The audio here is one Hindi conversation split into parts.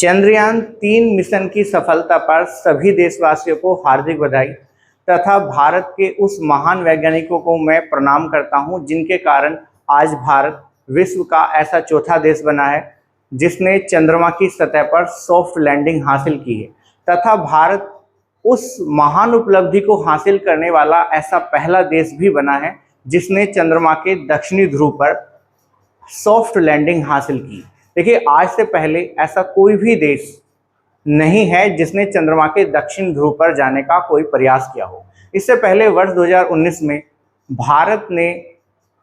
चंद्रयान-3 मिशन की सफलता पर सभी देशवासियों को हार्दिक बधाई तथा भारत के उस महान वैज्ञानिकों को मैं प्रणाम करता हूं जिनके कारण आज भारत विश्व का ऐसा चौथा देश बना है जिसने चंद्रमा की सतह पर सॉफ्ट लैंडिंग हासिल की है तथा भारत उस महान उपलब्धि को हासिल करने वाला ऐसा पहला देश भी बना है जिसने चंद्रमा के दक्षिणी ध्रुव पर सॉफ्ट लैंडिंग हासिल की। देखिए, आज से पहले ऐसा कोई भी देश नहीं है जिसने चंद्रमा के दक्षिण ध्रुव पर जाने का कोई प्रयास किया हो। इससे पहले वर्ष 2019 में भारत ने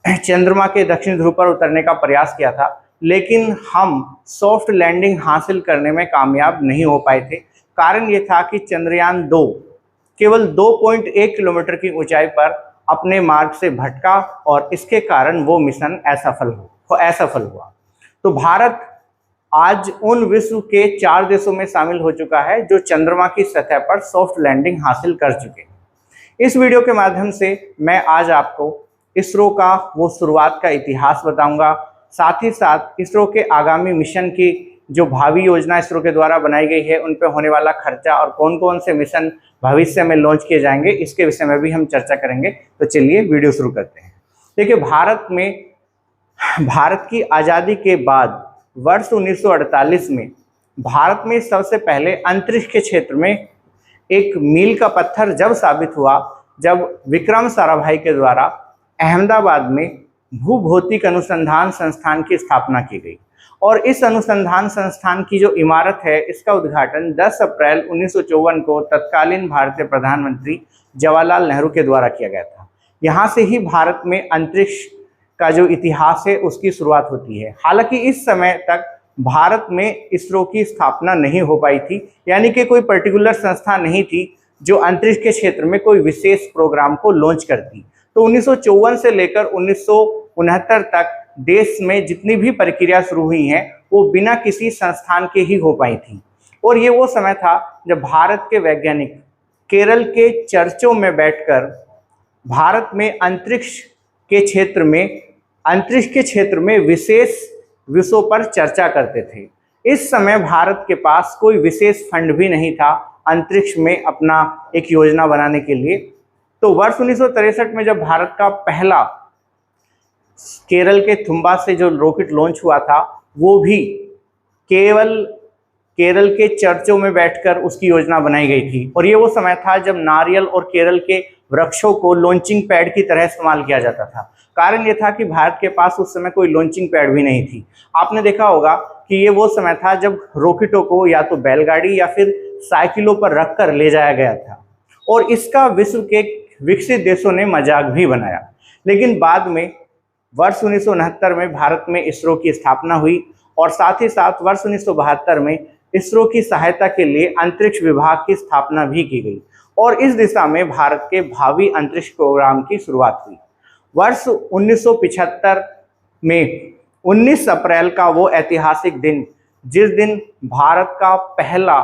चंद्रमा के दक्षिण ध्रुव पर उतरने का प्रयास किया था, लेकिन हम सॉफ्ट लैंडिंग हासिल करने में कामयाब नहीं हो पाए थे। कारण ये था कि चंद्रयान-2 केवल 2.1 किलोमीटर की ऊंचाई पर अपने मार्ग से भटका और इसके कारण वो मिशन असफल हुआ। तो भारत आज उन विश्व के 4 देशों में शामिल हो चुका है जो चंद्रमा की सतह पर सॉफ्ट लैंडिंग हासिल कर चुके हैं। इस वीडियो के माध्यम से मैं आज आपको इसरो का वो शुरुआत का इतिहास बताऊंगा, साथ ही साथ इसरो के आगामी मिशन की जो भावी योजना इसरो के द्वारा बनाई गई है उन पर होने वाला खर्चा और कौन कौन से मिशन भविष्य में लॉन्च किए जाएंगे, इसके विषय में भी हम चर्चा करेंगे। तो चलिए वीडियो शुरू करते हैं। देखिए, भारत की आज़ादी के बाद वर्ष 1948 में भारत में सबसे पहले अंतरिक्ष के क्षेत्र में एक मील का पत्थर जब साबित हुआ जब विक्रम साराभाई के द्वारा अहमदाबाद में भूभौतिक अनुसंधान संस्थान की स्थापना की गई। और इस अनुसंधान संस्थान की जो इमारत है इसका उद्घाटन 10 अप्रैल 1954 को तत्कालीन भारतीय प्रधानमंत्री जवाहरलाल नेहरू के द्वारा किया गया था। यहाँ से ही भारत में अंतरिक्ष का जो इतिहास है उसकी शुरुआत होती है। हालांकि इस समय तक भारत में इसरो की स्थापना नहीं हो पाई थी, यानी कि कोई पर्टिकुलर संस्था नहीं थी जो अंतरिक्ष के क्षेत्र में कोई विशेष प्रोग्राम को लॉन्च करती। तो 1954 से लेकर 1969 तक देश में जितनी भी प्रक्रिया शुरू हुई हैं वो बिना किसी संस्थान के ही हो पाई थी। और ये वो समय था जब भारत के वैज्ञानिक केरल के चर्चों में बैठकर भारत में अंतरिक्ष के क्षेत्र में विशेष विषयों पर चर्चा करते थे। इस समय भारत के पास कोई विशेष फंड भी नहीं था अंतरिक्ष में अपना एक योजना बनाने के लिए। तो वर्ष 1963 में जब भारत का पहला केरल के थुम्बा से जो रॉकेट लॉन्च हुआ था वो भी केवल केरल के चर्चों में बैठकर उसकी योजना बनाई गई थी। और ये वो समय था जब नारियल और केरल के वृक्षों को लॉन्चिंग पैड की तरह इस्तेमाल किया जाता था। कारण ये था कि भारत के पास उस समय कोई लॉन्चिंग पैड भी नहीं थी। आपने देखा होगा कि ये वो समय था जब रॉकेटों को या तो बैलगाड़ी या फिर साइकिलों पर रखकर ले जाया गया था और इसका विश्व के विकसित देशों ने मजाक भी बनाया। लेकिन बाद में वर्ष 1969 में भारत में इसरो की स्थापना हुई और साथ ही साथ वर्ष 1972 में इसरो की सहायता के लिए अंतरिक्ष विभाग की स्थापना भी की गई और इस दिशा में भारत के भावी अंतरिक्ष प्रोग्राम की शुरुआत हुई। वर्ष 1975 में 19 अप्रैल का वो ऐतिहासिक दिन जिस दिन भारत का पहला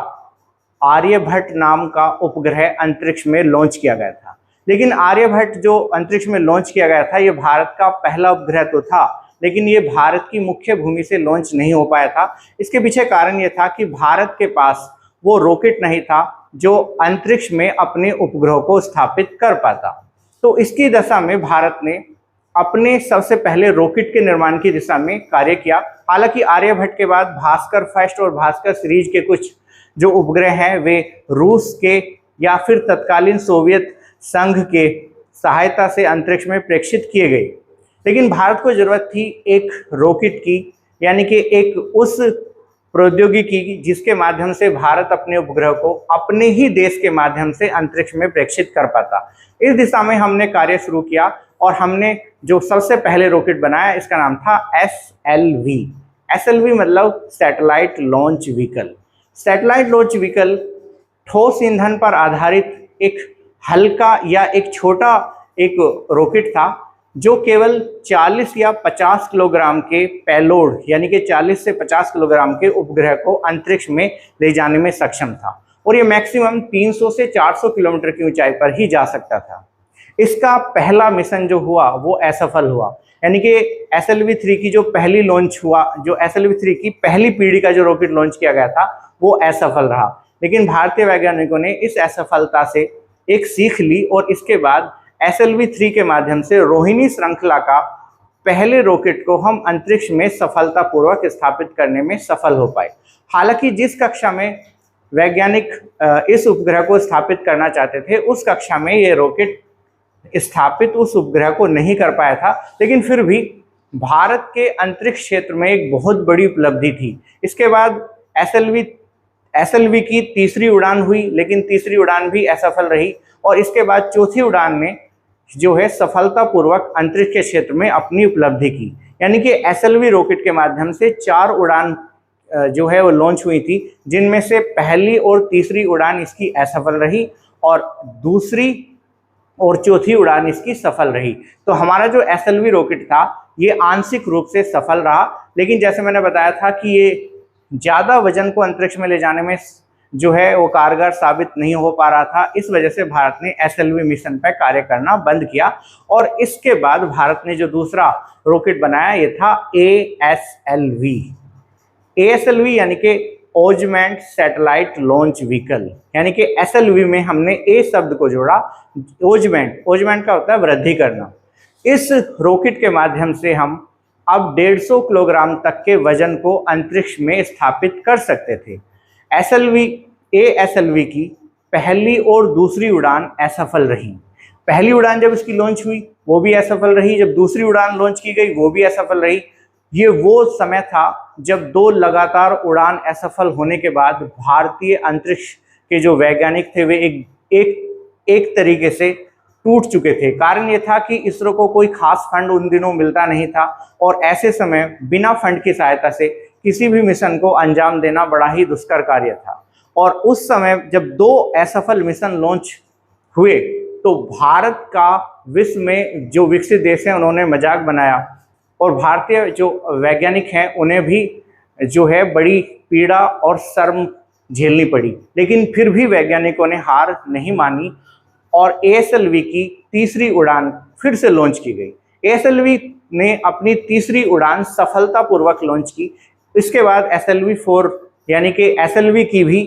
आर्यभट्ट नाम का उपग्रह अंतरिक्ष में लॉन्च किया गया था। लेकिन आर्यभट्ट जो अंतरिक्ष में लॉन्च किया गया था ये भारत का पहला उपग्रह तो था, लेकिन ये भारत की मुख्य भूमि से लॉन्च नहीं हो पाया था। इसके पीछे कारण ये था कि भारत के पास वो रॉकेट नहीं था जो अंतरिक्ष में अपने उपग्रह को स्थापित कर पाता। तो इसकी दशा में भारत ने अपने सबसे पहले रॉकेट के निर्माण की दिशा में कार्य किया। हालांकि आर्यभट्ट के बाद भास्कर फर्स्ट और भास्कर सीरीज के कुछ जो उपग्रह हैं वे रूस के या फिर तत्कालीन सोवियत संघ के सहायता से अंतरिक्ष में प्रेक्षित किए गए। लेकिन भारत को जरूरत थी एक रॉकेट की, यानी कि एक उस प्रौद्योगिकी जिसके माध्यम से भारत अपने उपग्रह को अपने ही देश के माध्यम से अंतरिक्ष में प्रेक्षित कर पाता। इस दिशा में हमने कार्य शुरू किया और हमने जो सबसे पहले रॉकेट बनाया इसका नाम था SLV। SLV मतलब satellite launch vehicle. Satellite launch vehicle ठोस ईंधन पर आधारित एक हल्का या एक छोटा एक रॉकेट था जो केवल 40 या 50 किलोग्राम के पेलोड यानी कि 40 से 50 किलोग्राम के उपग्रह को अंतरिक्ष में ले जाने में सक्षम था और ये मैक्सिमम 300 से 400 किलोमीटर की ऊंचाई पर ही जा सकता था। इसका पहला मिशन जो हुआ वो असफल हुआ। यानी कि SLV-3 की जो पहली लॉन्च हुआ, जो SLV-3 की पहली पीढ़ी का जो रॉकेट लॉन्च किया गया था वो असफल रहा। लेकिन भारतीय वैज्ञानिकों ने इस असफलता से एक सीख ली और इसके बाद SLV-3 के माध्यम से रोहिणी श्रृंखला का पहले रॉकेट को हम अंतरिक्ष में सफलतापूर्वक स्थापित करने में सफल हो पाए। हालांकि जिस कक्षा में वैज्ञानिक इस उपग्रह को स्थापित करना चाहते थे उस कक्षा में ये रॉकेट स्थापित उस उपग्रह को नहीं कर पाया था, लेकिन फिर भी भारत के अंतरिक्ष क्षेत्र में एक बहुत बड़ी उपलब्धि थी। इसके बाद SLV की तीसरी उड़ान हुई, लेकिन तीसरी उड़ान भी असफल रही और इसके बाद चौथी उड़ान में जो है सफलतापूर्वक अंतरिक्ष के क्षेत्र में अपनी उपलब्धि की। यानी कि SLV रॉकेट के माध्यम से 4 उड़ान जो है वो लॉन्च हुई थी, जिनमें से पहली और तीसरी उड़ान इसकी असफल रही और दूसरी और चौथी उड़ान इसकी सफल रही। तो हमारा जो SLV रॉकेट था ये आंशिक रूप से सफल रहा, लेकिन जैसे मैंने बताया था कि ये ज़्यादा वजन को अंतरिक्ष में ले जाने में जो है वो कारगर साबित नहीं हो पा रहा था। इस वजह से भारत ने SLV मिशन पर कार्य करना बंद किया और इसके बाद भारत ने जो दूसरा रॉकेट बनाया ये था ASLV यानी कि ऑजमेंट सैटेलाइट लॉन्च व्हीकल। यानी कि SLV में हमने A शब्द को जोड़ा, ऑजमेंट का होता है वृद्धि करना। इस रॉकेट के माध्यम से हम अब 150 किलोग्राम तक के वजन को अंतरिक्ष में स्थापित कर सकते थे। ASLV की पहली और दूसरी उड़ान असफल रही। पहली उड़ान जब इसकी लॉन्च हुई वो भी असफल रही, जब दूसरी उड़ान लॉन्च की गई वो भी असफल रही। ये वो समय था जब 2 लगातार उड़ान असफल होने के बाद भारतीय अंतरिक्ष के जो वैज्ञानिक थे वे एक तरीके से टूट चुके थे। कारण ये था कि इसरो को कोई खास फंड उन दिनों मिलता नहीं था और ऐसे समय बिना फंड की सहायता से किसी भी मिशन को अंजाम देना बड़ा ही दुष्कर कार्य था। और उस समय जब 2 असफल मिशन लॉन्च हुए तो भारत का विश्व में जो विकसित देश हैं उन्होंने मजाक बनाया और भारतीय जो वैज्ञानिक हैं उन्हें भी जो है बड़ी पीड़ा और शर्म झेलनी पड़ी। लेकिन फिर भी वैज्ञानिकों ने हार नहीं मानी और ASLV की तीसरी उड़ान फिर से लॉन्च की गई। ASLV ने अपनी तीसरी उड़ान सफलतापूर्वक लॉन्च की। इसके बाद SLV-4 यानी कि SLV की भी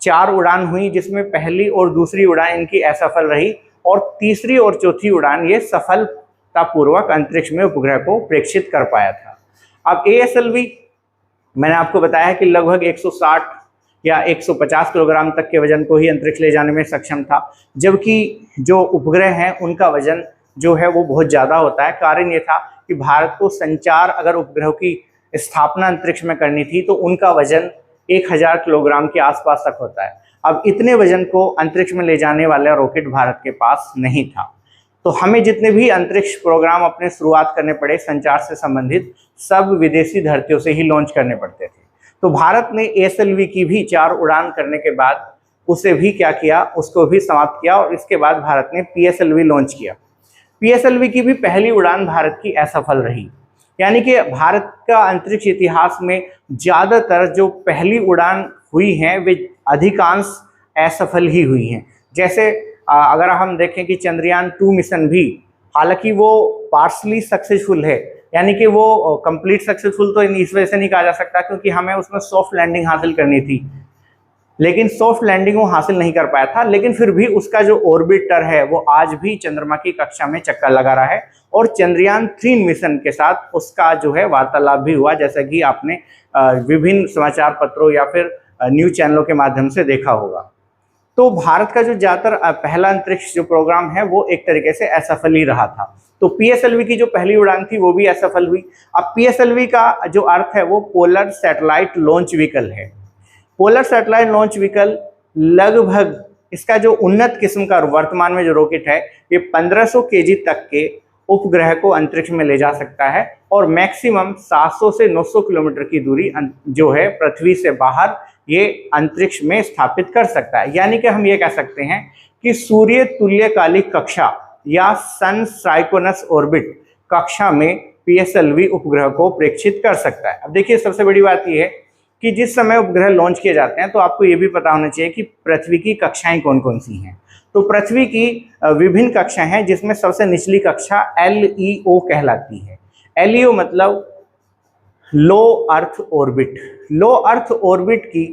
4 उड़ान हुई, जिसमें पहली और दूसरी उड़ान इनकी असफल रही और तीसरी और चौथी उड़ान ये सफलतापूर्वक अंतरिक्ष में उपग्रह को प्रेक्षित कर पाया था। अब ASLV मैंने आपको बताया कि लगभग 160 या 150 किलोग्राम तक के वजन को ही अंतरिक्ष ले जाने में सक्षम था, जबकि जो उपग्रह हैं उनका वजन जो है वो बहुत ज़्यादा होता है। कारण ये था कि भारत को संचार अगर उपग्रहों की स्थापना अंतरिक्ष में करनी थी तो उनका वजन 1000 किलोग्राम के आसपास तक होता है। अब इतने वजन को अंतरिक्ष में ले जाने वाला रॉकेट भारत के पास नहीं था, तो हमें जितने भी अंतरिक्ष प्रोग्राम अपने शुरुआत करने पड़े संचार से संबंधित, सब विदेशी धरतियों से ही लॉन्च करने पड़ते थे। तो भारत ने ASLV की भी 4 उड़ान करने के बाद उसे भी क्या किया, उसको भी समाप्त किया और इसके बाद भारत ने PSLV लॉन्च किया। PSLV की भी पहली उड़ान भारत की असफल रही। यानी कि भारत का अंतरिक्ष इतिहास में ज़्यादातर जो पहली उड़ान हुई हैं वे अधिकांश असफल ही हुई हैं। जैसे अगर हम देखें कि चंद्रयान 2 मिशन भी, हालांकि वो पार्शली सक्सेसफुल है, यानी कि वो कंप्लीट सक्सेसफुल तो इस वजह से नहीं कहा जा सकता क्योंकि हमें उसमें सॉफ्ट लैंडिंग हासिल करनी थी, लेकिन सॉफ्ट लैंडिंग वो हासिल नहीं कर पाया था। लेकिन फिर भी उसका जो ऑर्बिटर है वो आज भी चंद्रमा की कक्षा में चक्कर लगा रहा है और चंद्रयान 3 मिशन के साथ उसका जो है वार्तालाप भी हुआ, जैसा कि आपने विभिन्न समाचार पत्रों या फिर न्यूज चैनलों के माध्यम से देखा होगा। तो भारत का जो ज़्यादातर पहला अंतरिक्ष जो प्रोग्राम है वो एक तरीके से असफल ही रहा था। तो PSLV की जो पहली उड़ान थी वो भी असफल हुई। अब PSLV का जो अर्थ है वो पोलर सैटेलाइट लॉन्च व्हीकल है। पोलर सैटेलाइट लॉन्च व्हीकल लगभग इसका जो उन्नत किस्म का वर्तमान में जो रॉकेट है ये 1500 kg तक के उपग्रह को अंतरिक्ष में ले जा सकता है और मैक्सिमम 700 से 900 किलोमीटर की दूरी जो है पृथ्वी से बाहर ये अंतरिक्ष में स्थापित कर सकता है। यानी कि हम ये कह सकते हैं कि सूर्य तुल्यकालिक कक्षा या सन साइकोनस ऑर्बिट कक्षा में PSLV उपग्रह को प्रेक्षित कर सकता है। अब देखिए सबसे बड़ी बात यह है कि जिस समय उपग्रह लॉन्च किए जाते हैं तो आपको ये भी पता होना चाहिए कि पृथ्वी की कक्षाएं कौन कौन सी हैं। तो पृथ्वी की विभिन्न कक्षाएं हैं, जिसमें सबसे निचली कक्षा LEO कहलाती है। LEO मतलब लो अर्थ ऑर्बिट। लो अर्थ ऑर्बिट की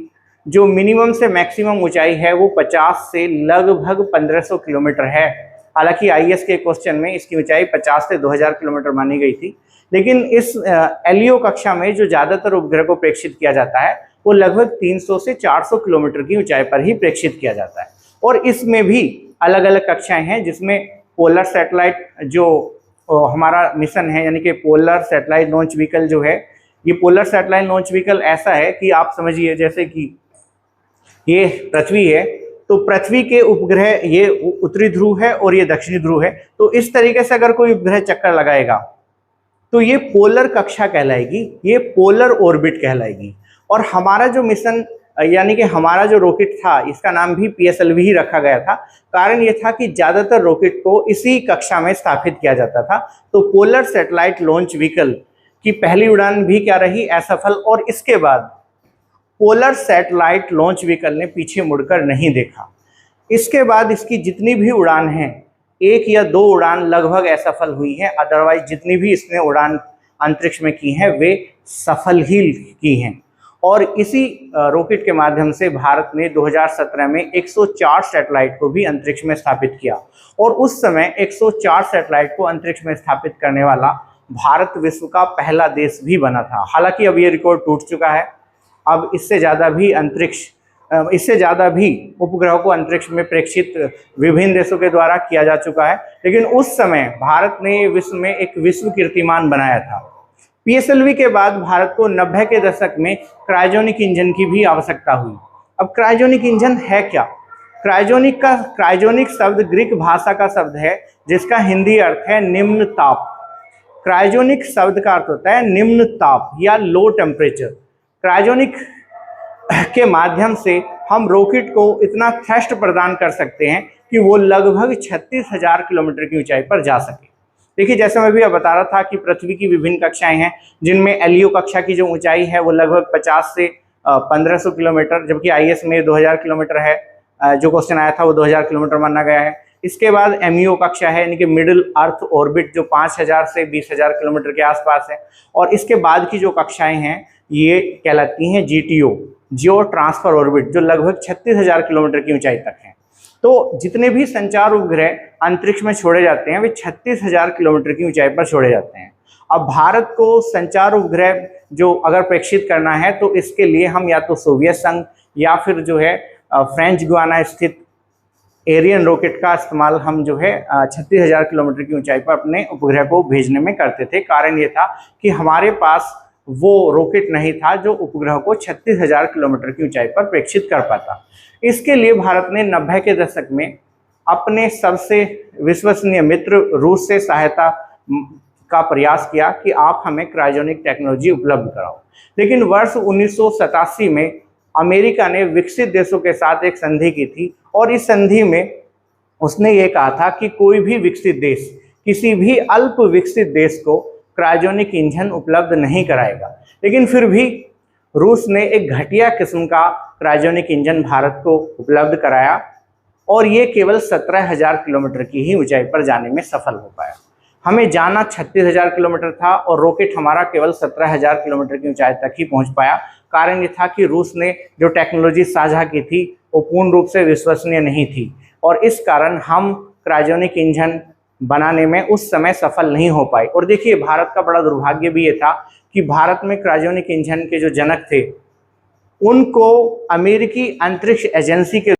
जो मिनिमम से मैक्सिमम ऊंचाई है वो 50 से लगभग 1500 किलोमीटर है। हालांकि IAS के क्वेश्चन में इसकी ऊंचाई 50 से 2000 किलोमीटर मानी गई थी, लेकिन इस LEO कक्षा में जो ज़्यादातर उपग्रह को प्रेक्षित किया जाता है वो लगभग 300 से 400 किलोमीटर की ऊंचाई पर ही प्रेक्षित किया जाता है। और इसमें भी अलग अलग कक्षाएं हैं, जिसमें पोलर सैटेलाइट जो हमारा मिशन है, यानी कि पोलर सैटेलाइट लॉन्च व्हीकल जो है, ये पोलर सैटेलाइट लॉन्च व्हीकल ऐसा है कि आप समझिए जैसे कि ये पृथ्वी है, तो पृथ्वी के उपग्रह ये उत्तरी ध्रुव है और ये दक्षिणी ध्रुव है। तो इस तरीके से अगर कोई उपग्रह चक्कर लगाएगा तो ये पोलर कक्षा कहलाएगी, ये पोलर ऑर्बिट कहलाएगी। और हमारा जो मिशन यानी कि हमारा जो रॉकेट था, इसका नाम भी PSLV ही रखा गया था। कारण ये था कि ज़्यादातर रॉकेट को इसी कक्षा में स्थापित किया जाता था। तो पोलर सैटेलाइट लॉन्च व्हीकल की पहली उड़ान भी क्या रही, असफल। और इसके बाद पोलर सैटेलाइट लॉन्च व्हीकल ने पीछे मुड़कर नहीं देखा। इसके बाद इसकी जितनी भी उड़ान हैं, 1 या 2 उड़ान लगभग असफल हुई हैं, अदरवाइज जितनी भी इसने उड़ान अंतरिक्ष में की हैं वे सफल ही की हैं। और इसी रॉकेट के माध्यम से भारत ने 2017 में 104 सैटेलाइट को भी अंतरिक्ष में स्थापित किया। और उस समय 104 सैटेलाइट को अंतरिक्ष में स्थापित करने वाला भारत विश्व का पहला देश भी बना था। हालांकि अब ये रिकॉर्ड टूट चुका है। अब इससे ज़्यादा भी उपग्रहों को अंतरिक्ष में प्रेक्षित विभिन्न देशों के द्वारा किया जा चुका है, लेकिन उस समय भारत ने विश्व में एक विश्व कीर्तिमान बनाया था। PSLV के बाद भारत को 90 के दशक में क्रायोजेनिक इंजन की भी आवश्यकता हुई। अब क्रायोजेनिक इंजन है क्या? क्रायोजेनिक शब्द ग्रीक भाषा का शब्द है, जिसका हिंदी अर्थ है निम्न ताप। क्रायोजेनिक शब्द का अर्थ होता है निम्न ताप या लो टेम्परेचर। क्रायोजेनिक के माध्यम से हम रॉकेट को इतना थ्रस्ट प्रदान कर सकते हैं कि वो लगभग 36,000 किलोमीटर की ऊंचाई पर जा सके। देखिए, जैसे मैं भी बता रहा था कि पृथ्वी की विभिन्न कक्षाएं हैं, जिनमें LEO कक्षा की जो ऊंचाई है वो लगभग 50 से 1500 किलोमीटर, जबकि IAS में 2000 किलोमीटर है। जो क्वेश्चन आया था वो 2000 किलोमीटर माना गया है। इसके बाद MEO कक्षा है, यानी कि मिडिल अर्थ ऑर्बिट, जो 5000 से 20,000 किलोमीटर के आसपास है। और इसके बाद की जो कक्षाएं हैं ये कहलाती हैं GTO, जियो ट्रांसफर ऑर्बिट, जो लगभग 36,000 किलोमीटर की ऊंचाई तक है। तो जितने भी संचार उपग्रह अंतरिक्ष में छोड़े जाते हैं वे 36,000 किलोमीटर की ऊंचाई पर छोड़े जाते हैं। अब भारत को संचार उपग्रह जो अगर प्रेक्षित करना है तो इसके लिए हम या तो सोवियत संघ या फिर जो है फ्रेंच गुयाना स्थित एरियन रॉकेट का इस्तेमाल हम जो है 36,000 किलोमीटर की ऊंचाई पर अपने उपग्रह को भेजने में करते थे। कारण ये था कि हमारे पास वो रॉकेट नहीं था जो उपग्रह को 36,000 किलोमीटर की ऊंचाई पर प्रेक्षित कर पाता। इसके लिए भारत ने 90 के दशक में अपने सबसे विश्वसनीय मित्र रूस से सहायता का प्रयास किया कि आप हमें क्रायोजेनिक टेक्नोलॉजी उपलब्ध कराओ। लेकिन वर्ष 1987 में अमेरिका ने विकसित देशों के साथ एक संधि की थी, और इस संधि में उसने ये कहा था कि कोई भी विकसित देश किसी भी अल्प विकसित देश को क्रायोजेनिक इंजन उपलब्ध नहीं कराएगा। लेकिन फिर भी रूस ने एक घटिया किस्म का क्रायोजेनिक इंजन भारत को उपलब्ध कराया, और ये केवल 17,000 किलोमीटर की ही ऊंचाई पर जाने में सफल हो पाया। हमें जाना 36,000 किलोमीटर था और रॉकेट हमारा केवल 17,000 किलोमीटर की ऊंचाई तक ही पहुंच पाया। कारण ये था कि रूस ने जो टेक्नोलॉजी साझा की थी वो पूर्ण रूप से विश्वसनीय नहीं थी, और इस कारण हम क्रायोजेनिक इंजन बनाने में उस समय सफल नहीं हो पाए। और देखिए, भारत का बड़ा दुर्भाग्य भी ये था कि भारत में क्रायोजेनिक इंजन के जो जनक थे उनको अमेरिकी अंतरिक्ष एजेंसी के